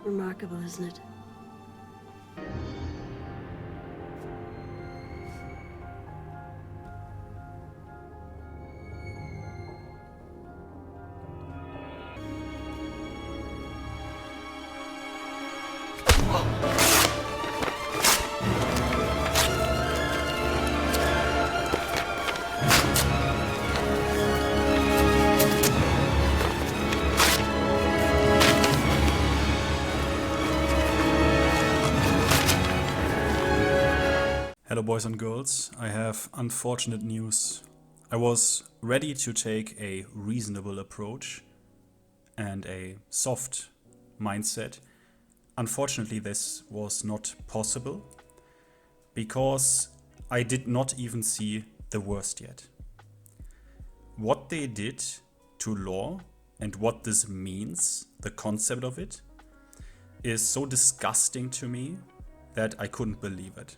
Remarkable, isn't it? Hello boys and girls, I have unfortunate news. I was ready to take a reasonable approach and a soft mindset. Unfortunately, this was not possible because I did not even see the worst yet. What they did to lore and what this means, the concept of it, is so disgusting to me that I couldn't believe it.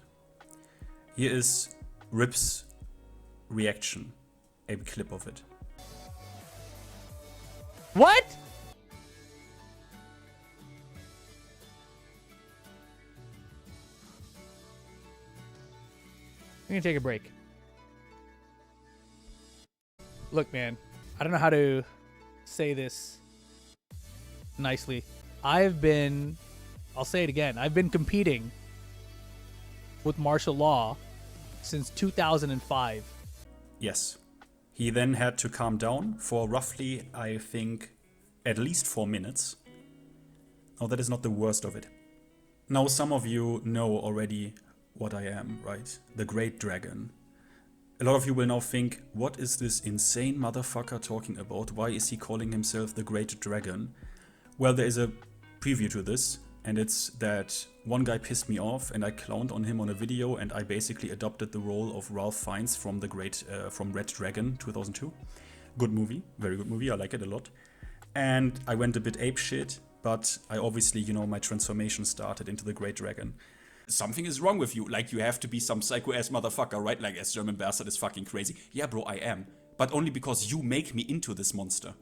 Here is Rip's reaction, a clip of it. What? I'm gonna take a break. Look, man, I don't know how to say this nicely. I'll say it again, I've been competing with martial law since 2005. Yes. He then had to calm down for roughly, I think, at least 4 minutes. Now that is not the worst of it. Now some of you know already what I am, right? The Great Dragon. A lot of you will now think, what is this insane motherfucker talking about? Why is he calling himself the Great Dragon? Well, there is a preview to this, and it's that one guy pissed me off and I clowned on him on a video and I basically adopted the role of Ralph Fiennes from from Red Dragon 2002. Good movie, very good movie, I like it a lot. And I went a bit apeshit, but I obviously, you know, my transformation started into the Great Dragon. Something is wrong with you, like you have to be some psycho-ass motherfucker, right? Like as German bastard is fucking crazy. Yeah bro, I am. But only because you make me into this monster.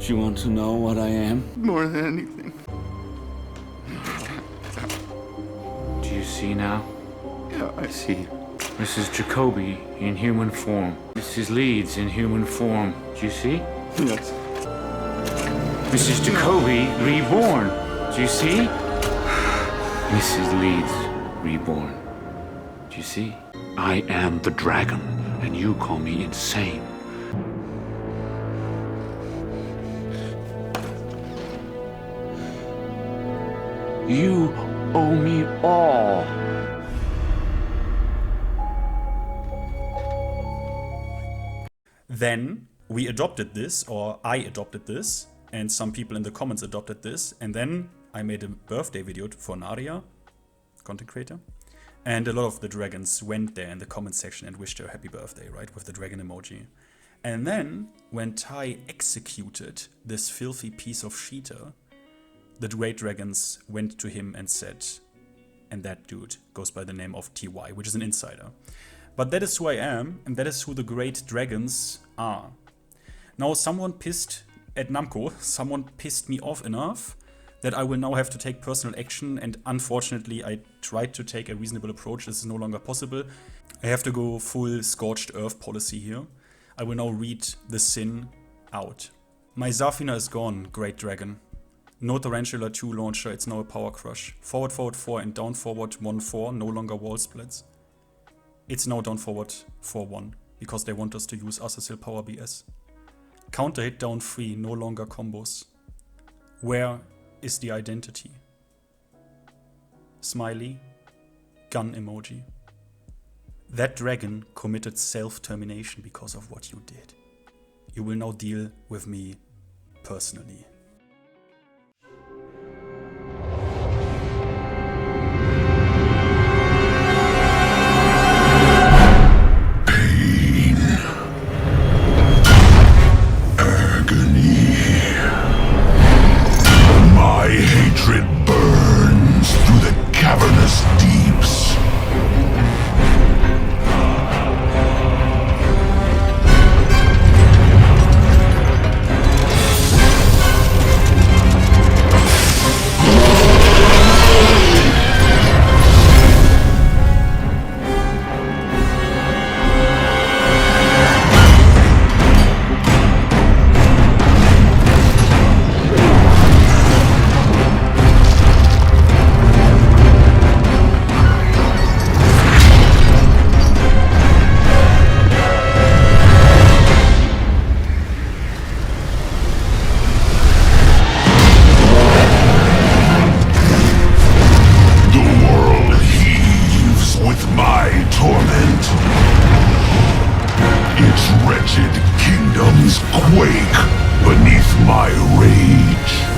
You want to know what I am? More than anything. Do you see now? Yeah, I see. This is Jacoby in human form. This is Leeds in human form. Do you see? Yes. This is Jacoby reborn. Do you see? This is Leeds reborn. Do you see? I am the dragon, and you call me insane. You owe me all. Then we adopted this, or I adopted this, and some people in the comments adopted this, and then I made a birthday video for Nadia, content creator, and a lot of the dragons went there in the comment section and wished her happy birthday, right, with the dragon emoji. And then when Ty executed this filthy piece of Sheeta, the Great Dragons went to him and said, and that dude goes by the name of TY, which is an insider. But that is who I am, and that is who the Great Dragons are. Now someone pissed at Namco, someone pissed me off enough that I will now have to take personal action, and unfortunately I tried to take a reasonable approach. This is no longer possible. I have to go full scorched earth policy here. I will now read the sin out. My Zafina is gone, Great Dragon. No Tarantula 2 launcher, it's now a power crush. Forward 4 and down forward 1-4, no longer wall splits. It's now down forward 4-1, because they want us to use Assassil power BS. Counter hit down 3, no longer combos. Where is the identity? Smiley, gun emoji. That dragon committed self-termination because of what you did. You will now deal with me personally. wretched kingdoms quake beneath my rage.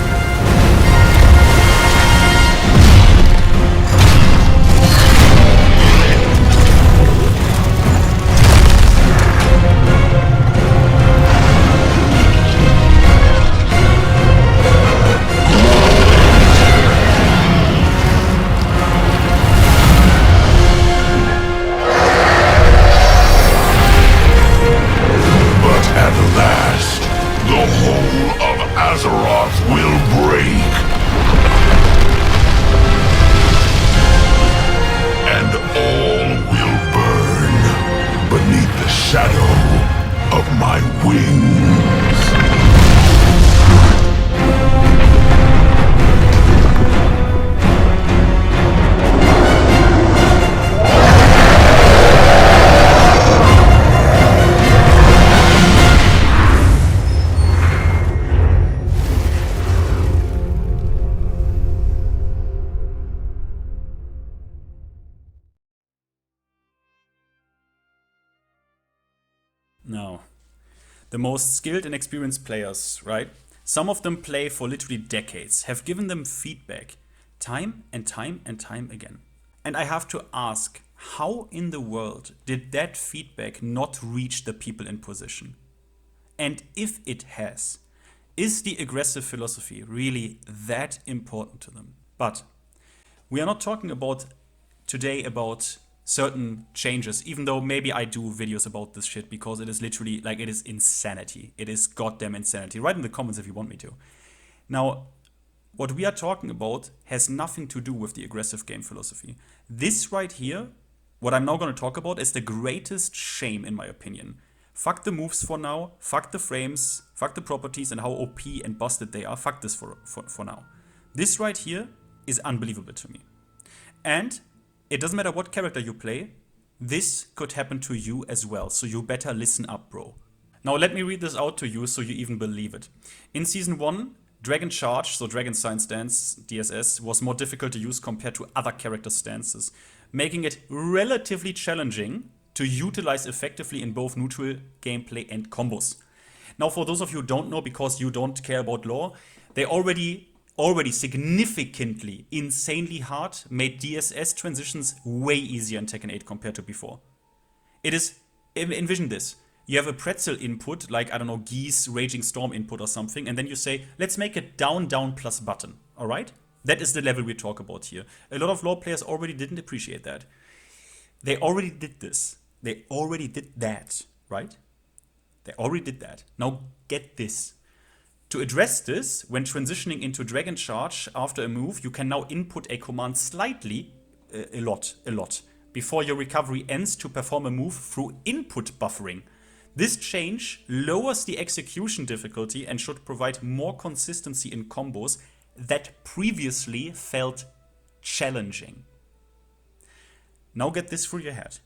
Now, the most skilled and experienced players, right? Some of them play for literally decades, have given them feedback time and time and time again. And I have to ask, how in the world did that feedback not reach the people in position? And if it has, is the aggressive philosophy really that important to them? But we are not talking about today about certain changes, even though maybe I do videos about this shit, because it is literally, like, it is insanity. It is goddamn insanity. Write in the comments if you want me to. Now, what we are talking about has nothing to do with the aggressive game philosophy. This right here, what I'm now going to talk about, is the greatest shame in my opinion. Fuck the moves for now, fuck the frames, fuck the properties and how OP and busted they are, fuck this for now. This right here is unbelievable to me. And it doesn't matter what character you play, this could happen to you as well, so you better listen up, bro. Now let me read this out to you so you even believe it. In Season 1, Dragon Charge, so Dragon Sign Stance, DSS, was more difficult to use compared to other character stances, making it relatively challenging to utilize effectively in both neutral gameplay and combos. Now for those of you who don't know, because you don't care about lore, they already significantly, insanely hard made DSS transitions way easier in Tekken 8 compared to before. It is, envision this. You have a pretzel input, like, I don't know, Geese, Raging Storm input or something, and then you say, let's make a down, down plus button, alright? That is the level we talk about here. A lot of lore players already didn't appreciate that. They already did this. They already did that, right? They already did that. Now get this. To address this, when transitioning into Dragon Charge after a move, you can now input a command slightly, a lot, before your recovery ends to perform a move through input buffering. This change lowers the execution difficulty and should provide more consistency in combos that previously felt challenging. Now get this through your head.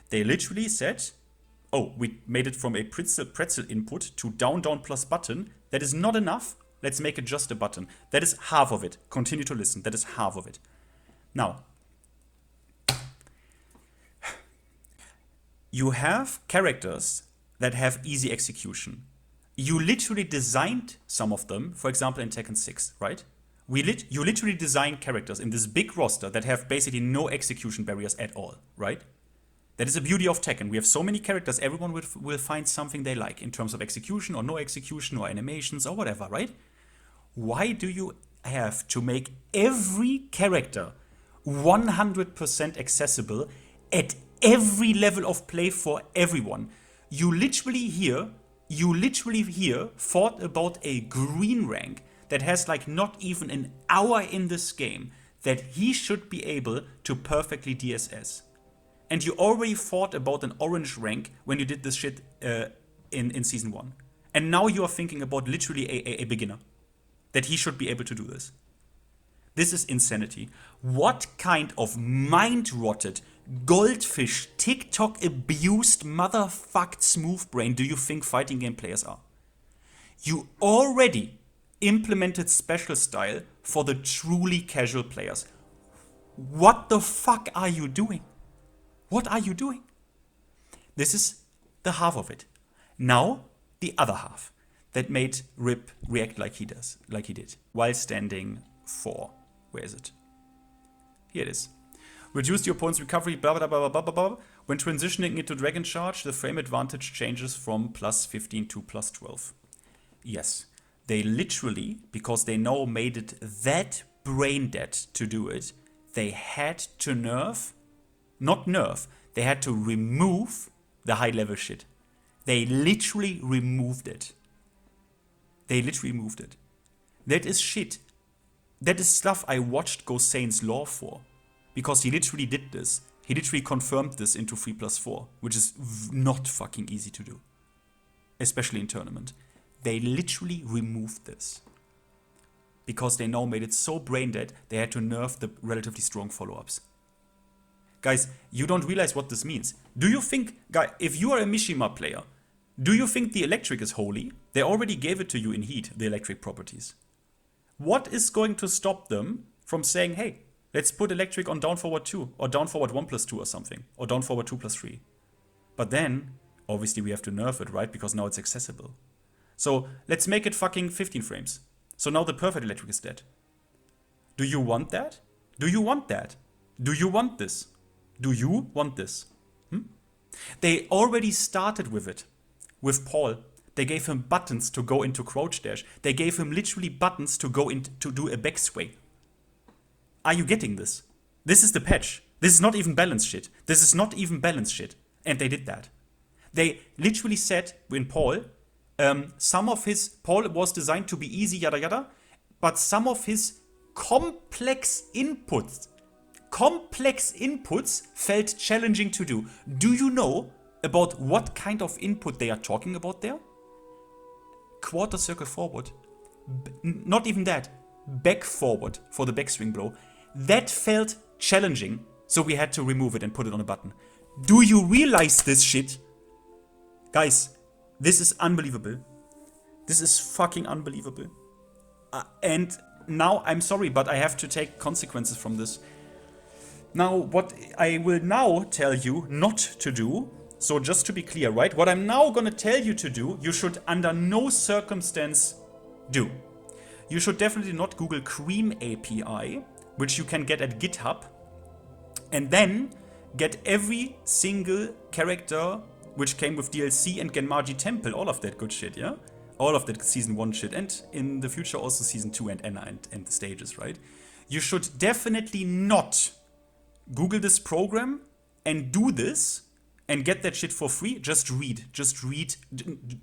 They literally said, oh, we made it from a pretzel input to down, down plus button. That is not enough. Let's make it just a button. That is half of it. Continue to listen. That is half of it. Now, you have characters that have easy execution. You literally designed some of them, for example, in Tekken 6, right? You literally design characters in this big roster that have basically no execution barriers at all, right? That is the beauty of Tekken. We have so many characters, everyone will find something they like in terms of execution or no execution or animations or whatever, right? Why do you have to make every character 100% accessible at every level of play for everyone? You literally here thought about a green rank that has like not even an hour in this game that he should be able to perfectly DSS. And you already thought about an orange rank when you did this shit in Season 1. And now you are thinking about literally a beginner. That he should be able to do this. This is insanity. What kind of mind-rotted, goldfish, TikTok-abused, motherfucked smooth brain do you think fighting game players are? You already implemented special style for the truly casual players. What the fuck are you doing? What are you doing? This is the half of it. Now, the other half that made Rip react like he did, while standing 4. Where is it? Here it is. Reduce the opponent's recovery, blah, blah, blah, blah, blah, blah. When transitioning into Dragon Charge, the frame advantage changes from plus 15 to plus 12. Yes, they literally, because they now made it that brain dead to do it, they had to they had to remove the high level shit. They literally removed it. That is shit. That is stuff I watched Go Saints Law for. Because he literally did this. He literally confirmed this into 3+4, which is not fucking easy to do. Especially in tournament. They literally removed this. Because they now made it so brain dead, they had to nerf the relatively strong follow-ups. Guys, you don't realize what this means. Do you think, if you are a Mishima player, do you think the electric is holy? They already gave it to you in Heat, the electric properties. What is going to stop them from saying, hey, let's put electric on down forward 2, or down forward 1+2 or something, or down forward 2+3. But then, obviously we have to nerf it, right? Because now it's accessible. So let's make it fucking 15 frames. So now the perfect electric is dead. Do you want that? Do you want that? Do you want this? Do you want this? They already started with it. With Paul. They gave him buttons to go into crouch dash. They gave him literally buttons to go in to do a back sway. Are you getting this? This is the patch. This is not even balance shit. And they did that. They literally said in Paul, Paul was designed to be easy, yada yada, but some of his complex inputs felt challenging to do. Do you know about what kind of input they are talking about there? Quarter circle forward. Not even that. Back forward for the backswing blow. That felt challenging, so we had to remove it and put it on a button. Do you realize this shit? Guys, this is unbelievable. This is fucking unbelievable. And now, I'm sorry, but I have to take consequences from this. Now, what I will now tell you not to do, so just to be clear, right? What I'm now gonna tell you to do, you should under no circumstance do. You should definitely not Google Cream API, which you can get at GitHub, and then get every single character which came with DLC and Genmaji Temple, all of that good shit, yeah? All of that Season 1 shit, and in the future also Season 2 and Enna and the stages, right? You should definitely not Google this program and do this and get that shit for free. Just read.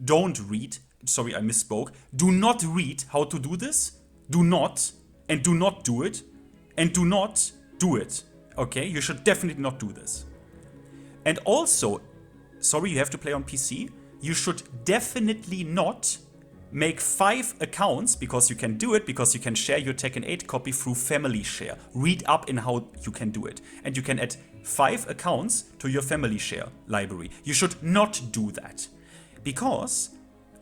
Don't read. Sorry, I misspoke. Do not read how to do this. Do not. And do not do it. And do not do it. Okay? You should definitely not do this. And also, sorry, you have to play on PC. You should definitely not make 5 accounts, because you can do it, because you can share your Tekken 8 copy through family share. Read up in how you can do it. And you can add 5 accounts to your family share library. You should not do that. Because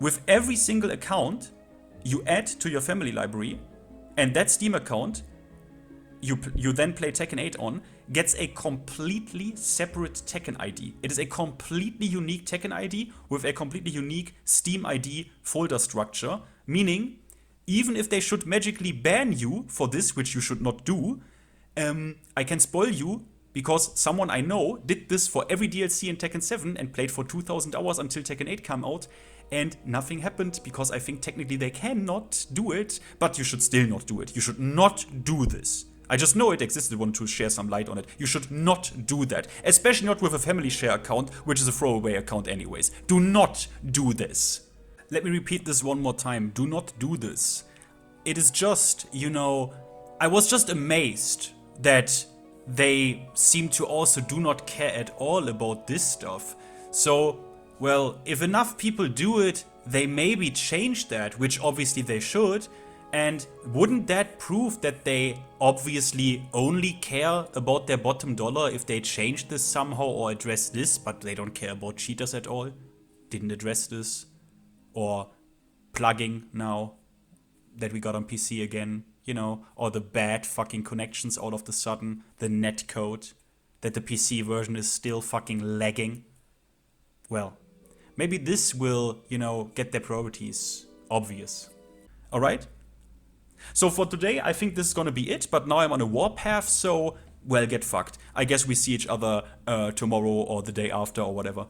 with every single account you add to your family library, and that Steam account you then play Tekken 8 on, gets a completely separate Tekken ID. It is a completely unique Tekken ID with a completely unique Steam ID folder structure, meaning even if they should magically ban you for this, which you should not do, I can spoil you, because someone I know did this for every DLC in Tekken 7 and played for 2,000 hours until Tekken 8 came out, and nothing happened, because I think technically they cannot do it, but you should still not do it. You should not do this. I just know it existed, want to share some light on it. You should not do that. Especially not with a family share account, which is a throwaway account anyways. Do not do this. Let me repeat this one more time. Do not do this. It is just, I was just amazed that they seem to also do not care at all about this stuff. So, well, if enough people do it, they maybe change that, which obviously they should. And wouldn't that prove that they obviously only care about their bottom dollar if they change this somehow or address this, but they don't care about cheaters at all? Didn't address this? Or plugging now that we got on PC again, or the bad fucking connections all of the sudden, the netcode, that the PC version is still fucking lagging. Well, Maybe this will, you know, get their priorities obvious. Alright? So for today, I think this is gonna be it, but now I'm on a warpath, so, well, get fucked. I guess we see each other tomorrow or the day after or whatever.